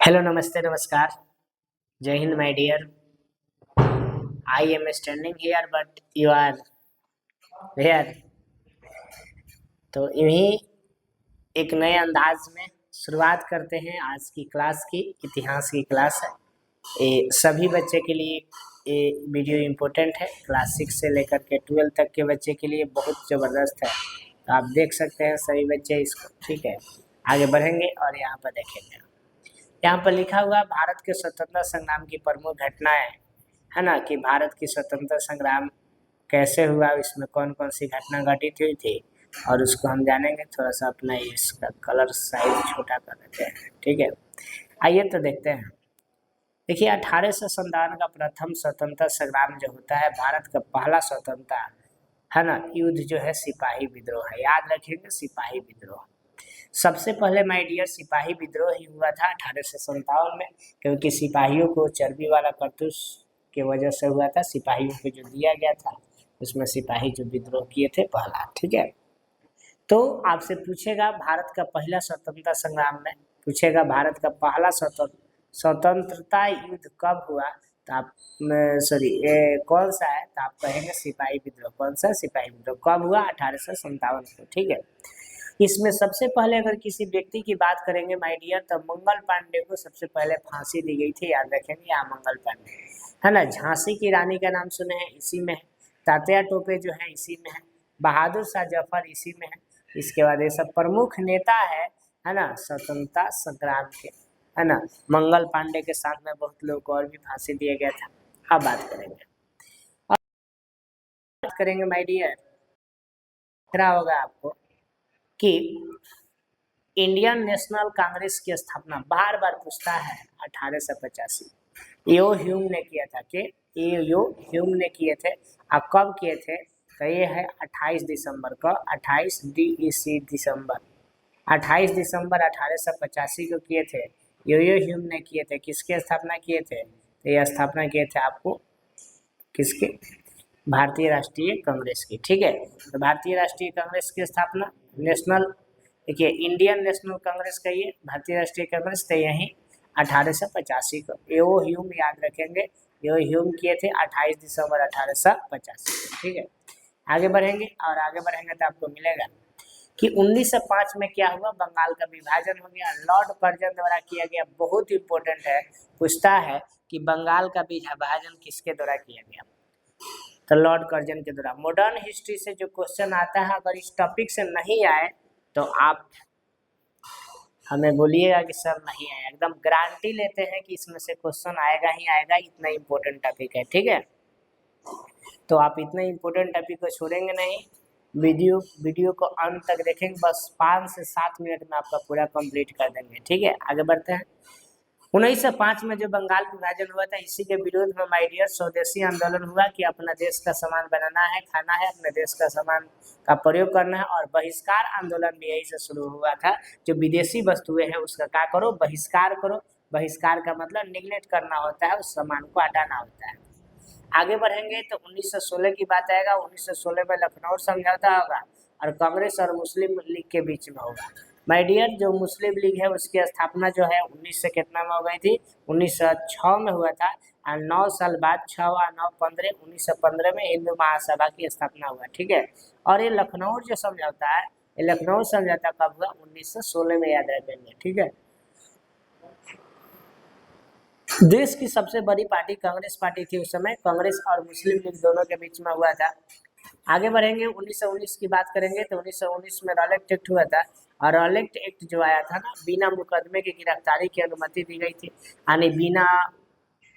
Hello, namaste, namaskar. Jai Hind, my dear. I am standing here, but you are there. तो यही एक नए अंदाज में शुरुआत करते हैं आज की क्लास की। इतिहास की क्लास है। ये सभी बच्चे के लिए ये वीडियो इम्पोर्टेंट है। क्लास 6 से लेकर के 12 तक के बच्चे के लिए बहुत ज़बरदस्त है। तो आप देख सकते हैं सभी बच्चे इसको। ठीक है, आगे बढ़ेंगे और यहाँ पर देखेंगे। यहाँ पर लिखा हुआ भारत के स्वतंत्रता संग्राम की प्रमुख घटनाएं, है ना, कि भारत की स्वतंत्रता संग्राम कैसे हुआ, इसमें कौन कौन सी घटना घटित हुई थी, और उसको हम जानेंगे। थोड़ा सा अपना इसका कलर साइज छोटा कर देते हैं। ठीक है, आइए तो देखते हैं। देखिए, 1857 का प्रथम स्वतंत्रता संग्राम जो होता है, भारत का पहला स्वतंत्रता, है ना, युद्ध जो है सिपाही विद्रोह है। याद रखिएगा, सिपाही विद्रोह। सबसे पहले माय डियर सिपाही विद्रोह ही हुआ था 1857 में, क्योंकि सिपाहियों को चर्बी वाला करतूस के वजह से हुआ था। सिपाहियों को जो दिया गया था उसमें सिपाही जो विद्रोह किए थे पहला। ठीक है, तो आपसे पूछेगा भारत का पहला स्वतंत्रता संग्राम में, पूछेगा भारत का पहला स्वतंत्रता युद्ध कब हुआ, तो आप सॉरी कौन सा है, तो आप कहेंगे सिपाही विद्रोह। कौन सा? सिपाही विद्रोह। कब हुआ? 1857 को। ठीक है, इसमें सबसे पहले अगर किसी व्यक्ति की बात करेंगे माय डियर, तो मंगल पांडे को सबसे पहले फांसी दी गई थी। याद रखेंगे, यहाँ मंगल पांडे, है ना। झांसी की रानी का नाम सुने हैं, इसी में है। तात्या टोपे जो है इसी में है। बहादुर शाह जफर इसी में है। इसके बाद ये सब प्रमुख नेता है ना, स्वतंत्रता संग्राम के, है ना। मंगल पांडे के साथ में बहुत लोग को और भी फांसी दिया गया था। अब बात करेंगे माय डियर, क्या होगा आपको कि इंडियन नेशनल कांग्रेस की स्थापना बार बार पूछता है 1885 यो ह्यूम ने किया था। कि यो ह्यूम ने किए थे। अब कब किए थे, तो ये है 28 दिसंबर को। 28 दिसंबर 28 दिसंबर 1885 को किए थे। यो ह्यूम ने किए थे। किसके स्थापना किए थे, तो ये स्थापना किए थे आपको किसके, भारतीय राष्ट्रीय कांग्रेस की। ठीक है, तो भारतीय राष्ट्रीय कांग्रेस की स्थापना नेशनल, देखिए इंडियन नेशनल कांग्रेस कहिए, भारतीय राष्ट्रीय कांग्रेस, तो यही 1885 को। यो ह्यूम याद रखेंगे, यो ह्यूम किए थे 28 दिसंबर 1885 को। ठीक है, आगे बढ़ेंगे और आगे बढ़ेंगे तो आपको मिलेगा कि 1905 में क्या हुआ, बंगाल का विभाजन हो गया। लॉर्ड कर्जन द्वारा किया गया। बहुत इंपॉर्टेंट है, पूछता है कि बंगाल का विभाजन किसके द्वारा किया गया, तो लॉर्ड कर्जन के द्वारा। मॉडर्न हिस्ट्री से जो क्वेश्चन आता है, अगर इस टॉपिक से नहीं आए तो आप हमें बोलिएगा कि सर नहीं आया। एकदम गारंटी लेते हैं कि इसमें से क्वेश्चन आएगा ही आएगा, इतना इम्पोर्टेंट टॉपिक है। ठीक है, तो आप इतने इम्पोर्टेंट टॉपिक को छोड़ेंगे नहीं। वीडियो को अंत तक देखेंगे, बस 5 से 7 मिनट में आपका पूरा कंप्लीट कर देंगे। ठीक है, आगे बढ़ते हैं। 1905 में जो बंगाल विभाजन हुआ था, इसी के विरोध में माय डियर स्वदेशी आंदोलन हुआ कि अपना देश का सामान बनाना है, खाना है, अपने देश का सामान का प्रयोग करना है। और बहिष्कार आंदोलन भी यही से शुरू हुआ था। जो विदेशी वस्तुएं हैं उसका क्या करो, बहिष्कार करो। बहिष्कार का मतलब निगलेक्ट करना होता है, उस सामान को हटाना होता है। आगे बढ़ेंगे तो 1916 की बात आएगा। 1916 में लखनऊ समझौता होगा और कांग्रेस और मुस्लिम लीग के बीच में होगा। माय डियर, जो मुस्लिम लीग है उसकी स्थापना जो है 19 से कितना में हो गई थी, 1906 में हुआ था। और 9 साल बाद 6 और 9 15 1915 में हिंदू महासभा की स्थापना हुआ। ठीक है, और ये लखनऊ जो समझौता है, ये लखनऊ समझौता कब हुआ, 1916 में, याद रखेंगे। ठीक है, देश की सबसे बड़ी पार्टी कांग्रेस पार्टी थी उस समय। कांग्रेस और मुस्लिम लीग दोनों के बीच में हुआ था। आगे बढ़ेंगे, 1919 की बात करेंगे तो 1919 में रॉलेट एक्ट हुआ था। और रॉलेट एक्ट जो आया था ना, बिना मुकदमे की गिरफ्तारी की अनुमति दी गई थी। यानी बिना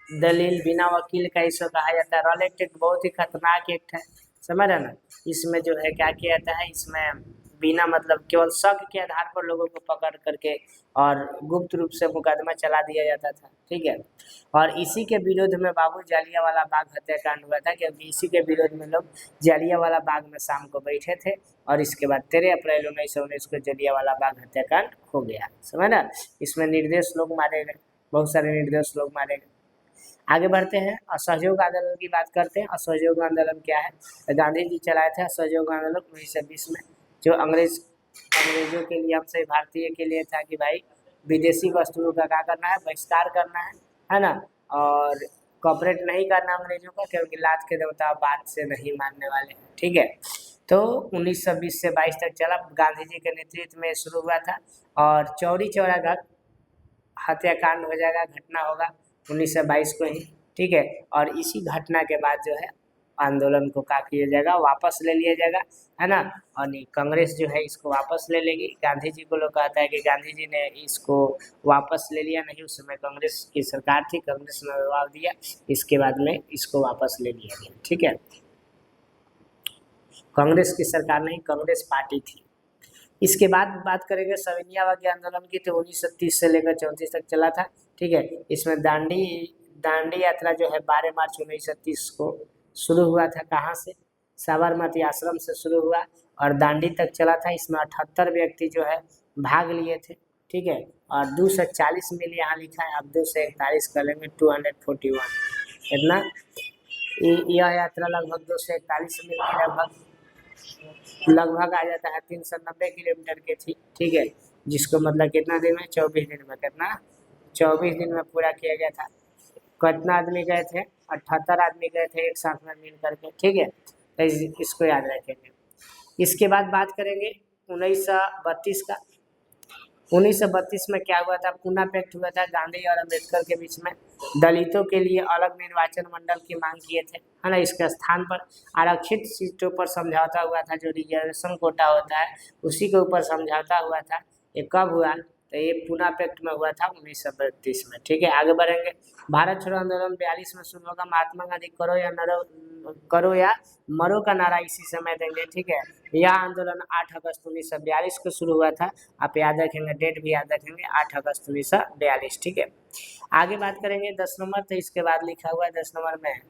दलील, बिना वकील का इसको कहा जाता है। रॉलेट एक्ट बहुत ही खतरनाक एक्ट है, समझ रहे ना। इसमें जो है क्या किया जाता है, इसमें बिना मतलब केवल शक के आधार पर लोगों को पकड़ करके और गुप्त रूप से मुकदमा चला दिया जाता था। ठीक है, और इसी के विरोध में बाबू जालियांवाला बाग हत्याकांड हुआ था, क्योंकि इसी के विरोध में लोग जालियांवाला बाग में शाम को बैठे थे। और इसके बाद 13 अप्रैल 1919 को जालियांवाला बाग हत्याकांड हो गया, समझ ना। इसमें निर्दोष लोग मारे गए, बहुत सारे निर्दोष लोग मारे गए। आगे बढ़ते हैं, असहयोग आंदोलन की बात करते हैं। असहयोग आंदोलन क्या है, तो गांधी जी चलाए थे असहयोग आंदोलन 1920 में। जो अंग्रेजों के लिए, हमसे भारतीय के लिए था कि भाई विदेशी वस्तुओं का क्या करना है, बहिष्कार करना है ना। और कॉपरेट नहीं करना अंग्रेजों का, क्योंकि लात के देवता बात से नहीं मानने वाले हैं, ठीक है। तो 1920 से 22 तक चला, गांधी जी के नेतृत्व में शुरू हुआ था। और चौरी चौरा हत्याकांड हो जाएगा, घटना होगा 1922 को ही, ठीक है। और इसी घटना के बाद जो है आंदोलन को क्या किया जाएगा, वापस ले लिया जाएगा, है ना। और कांग्रेस जो है इसको वापस ले लेगी। गांधी जी को लोग कहता है कि गांधी जी ने इसको वापस ले लिया, नहीं, उस समय कांग्रेस की सरकार थी, कांग्रेस ने दबाव दिया, इसके बाद में इसको वापस ले लिया गया, ठीक है। कांग्रेस की सरकार नहीं, कांग्रेस पार्टी थी। इसके बाद बात करेंगे सविनियावादी आंदोलन की, तो 1930 से लेकर 34 तक चला था, ठीक है। इसमें दांडी यात्रा जो है 12 मार्च 1930 को शुरू हुआ था। कहाँ से? साबरमती आश्रम से शुरू हुआ और दांडी तक चला था। इसमें 78 व्यक्ति जो है भाग लिए थे, ठीक है। और 240 मील यहाँ लिखा है, अब 241 कर लेंगे, 241 इतना। यह यात्रा लगभग 241 मील के लगभग आ जाता है, 390 किलोमीटर के थी, ठीक है। जिसको मतलब कितना दिन में, 24 दिन में, कितना 24 दिन में पूरा किया गया था। कितना आदमी गए थे? 78 आदमी गए थे एक साथ में मिल करके, ठीक है। तो इसको याद रखेंगे। इसके बाद बात करेंगे 1932 का। 1932 में क्या हुआ था? पूना पैक्ट हुआ था गांधी और अम्बेडकर के बीच में। दलितों के लिए अलग निर्वाचन मंडल की मांग किए थे, है ना। इसके स्थान पर आरक्षित सीटों पर समझौता हुआ था, जो रिजर्वेशन कोटा होता है उसी के ऊपर समझौता हुआ था। ये कब हुआ? तो ये पूना पैक्ट में हुआ था 1932 में, ठीक है। आगे बढ़ेंगे। भारत छोड़ो आंदोलन 42 में शुरू होगा। महात्मा गांधी करो या मरो का नारा इसी समय देंगे, ठीक है। यह आंदोलन 8 अगस्त 1942 को शुरू हुआ था। आप याद रखेंगे, डेट भी याद रखेंगे, 8 अगस्त 1942, ठीक है। आगे बात करेंगे 10 नंबर, तो इसके बाद लिखा हुआ है 10 नंबर में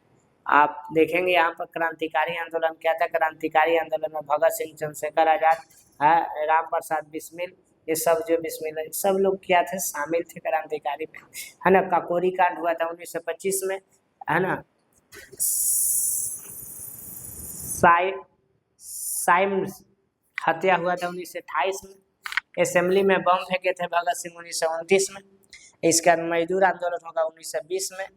आप देखेंगे यहाँ पर क्रांतिकारी आंदोलन क्या था। क्रांतिकारी आंदोलन में भगत सिंह, चंद्रशेखर आजाद, राम प्रसाद बिस्मिल, ये सब जो बिस्मिल है, सब लोग क्या थे, शामिल थे क्रांतिकारी में, है ना। काकोरी कांड हुआ था 1925 में, है ना। साइम हत्या हुआ था 1928 में। असेंबली में बम फेंके थे भगत सिंह 1929 में। इसके बाद मजदूर आंदोलन होगा 1920 में।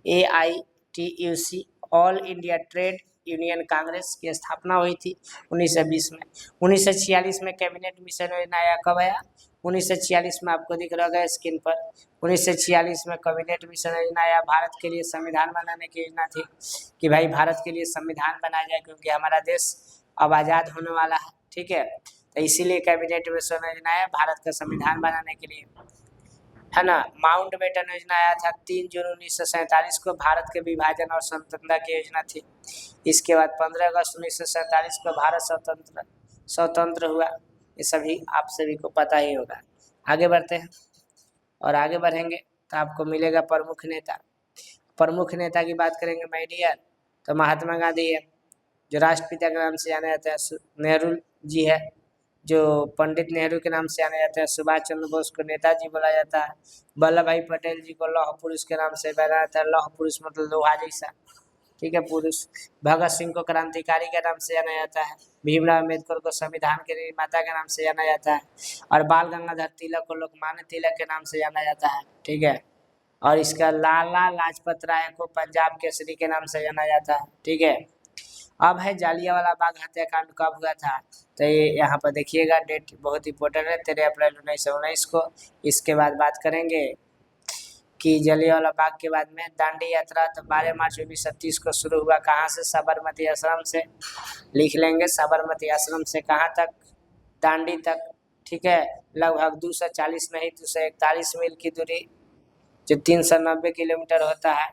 AITUC all India trade union Congress की स्थापना हुई थी 1920 में। 1946 में कैबिनेट मिशन योजना आया। कब आया? 1946 में, आपको दिख रहा होगा स्क्रीन पर। 1946 में कैबिनेट मिशन योजना आया। भारत के लिए संविधान बनाने की योजना थी कि भाई भारत के लिए संविधान बनाया जाए, क्योंकि हमारा देश अब आज़ाद होने वाला है, ठीक है। तो इसीलिए कैबिनेट मिशन योजना आया भारत का संविधान बनाने के लिए, है ना। माउंट बेटन योजना आया था 3 जून 1947 को। भारत के विभाजन और स्वतंत्रता की योजना थी। इसके बाद 15 अगस्त 1947 को भारत स्वतंत्र हुआ। ये सभी आप सभी को पता ही होगा। आगे बढ़ते हैं और आगे बढ़ेंगे तो आपको मिलेगा प्रमुख नेता। प्रमुख नेता की बात करेंगे माय डियर, तो महात्मा गांधी है, जो राष्ट्रपिता के नाम से जाना जाता है। नेहरू जी है, जो पंडित नेहरू के नाम से जाने जाते हैं। सुभाष चंद्र बोस को नेताजी बोला जाता है। वल्लभ भाई पटेल जी को लौह पुरुष के नाम से जाना जाता है। लौह पुरुष मतलब लोहा जैसा, ठीक है, पुरुष। भगत सिंह को क्रांतिकारी के नाम से जाना जाता है। भीमराव अम्बेडकर को संविधान के निर्माता के नाम से जाना जाता है। और बाल गंगाधर तिलक को लोकमान्य तिलक के नाम से जाना जाता है, ठीक है। और इसका लाला लाजपत राय को पंजाब केसरी के नाम से जाना जाता है, ठीक है। अब है जालियांवाला बाग हत्याकांड कब हुआ था? तो ये यहाँ पर देखिएगा, डेट बहुत इंपॉर्टेंट है, 13 अप्रैल 1919 को। इसके बाद बात करेंगे कि जलियांवाला बाग के बाद में दांडी यात्रा, तो 12 मार्च 1930 को शुरू हुआ। कहाँ से? साबरमती आश्रम से। लिख लेंगे, साबरमती आश्रम से कहाँ तक? दांडी तक, ठीक है। लगभग 240 नहीं 241 मील की दूरी, जो 390 किलोमीटर होता है।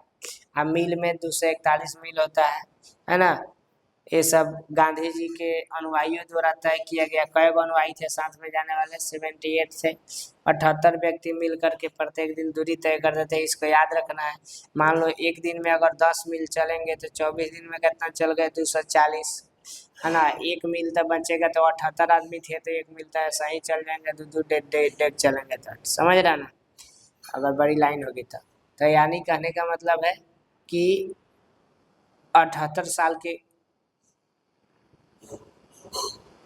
अब मील में 241 मील होता है ना। ये सब गांधी जी के अनुयायियों द्वारा तय किया गया। कई अनुयायी थे साथ में जाने वाले? 78 थे। 78 व्यक्ति मिल करके प्रत्येक दिन दूरी तय करते थे। इसको याद रखना है। मान लो एक दिन में अगर 10 मील चलेंगे तो 24 दिन में कितना चल गए? 240, है ना। एक मील तो बचेगा, तो 78 आदमी थे तो एक मील तो ऐसा ही चल जाएंगे, दो डेढ़ चलेंगे। तो समझ रहा ना, अगर बड़ी लाइन होगी तो यानी कहने का मतलब है कि 78 साल के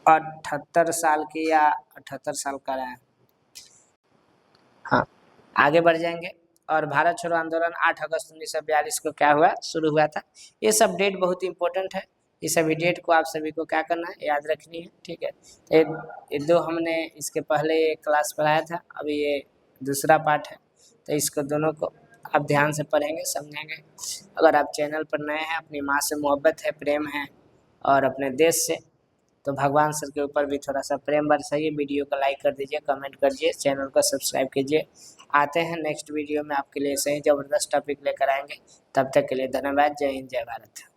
78 साल की या 78 साल का है, हाँ, आगे बढ़ जाएंगे। और भारत छोड़ो आंदोलन 8 अगस्त 1942 को क्या हुआ, शुरू हुआ था। ये सब डेट बहुत इंपॉर्टेंट है, ये सभी डेट को आप सभी को क्या करना है, याद रखनी है, ठीक है। ये दो हमने इसके पहले क्लास पढ़ाया था, अभी ये दूसरा पार्ट है, तो इसको दोनों को आप ध्यान से पढ़ेंगे, समझेंगे। अगर आप चैनल पर नए हैं, अपनी माँ से मोहब्बत है, प्रेम है, और अपने देश से, तो भगवान सर के ऊपर भी थोड़ा सा प्रेम बरसाइए। वीडियो को लाइक कर दीजिए, कमेंट करिए, चैनल को सब्सक्राइब कीजिए। आते हैं नेक्स्ट वीडियो में, आपके लिए सही ज़बरदस्त टॉपिक लेकर आएंगे। तब तक के लिए धन्यवाद। जय हिंद, जय भारत।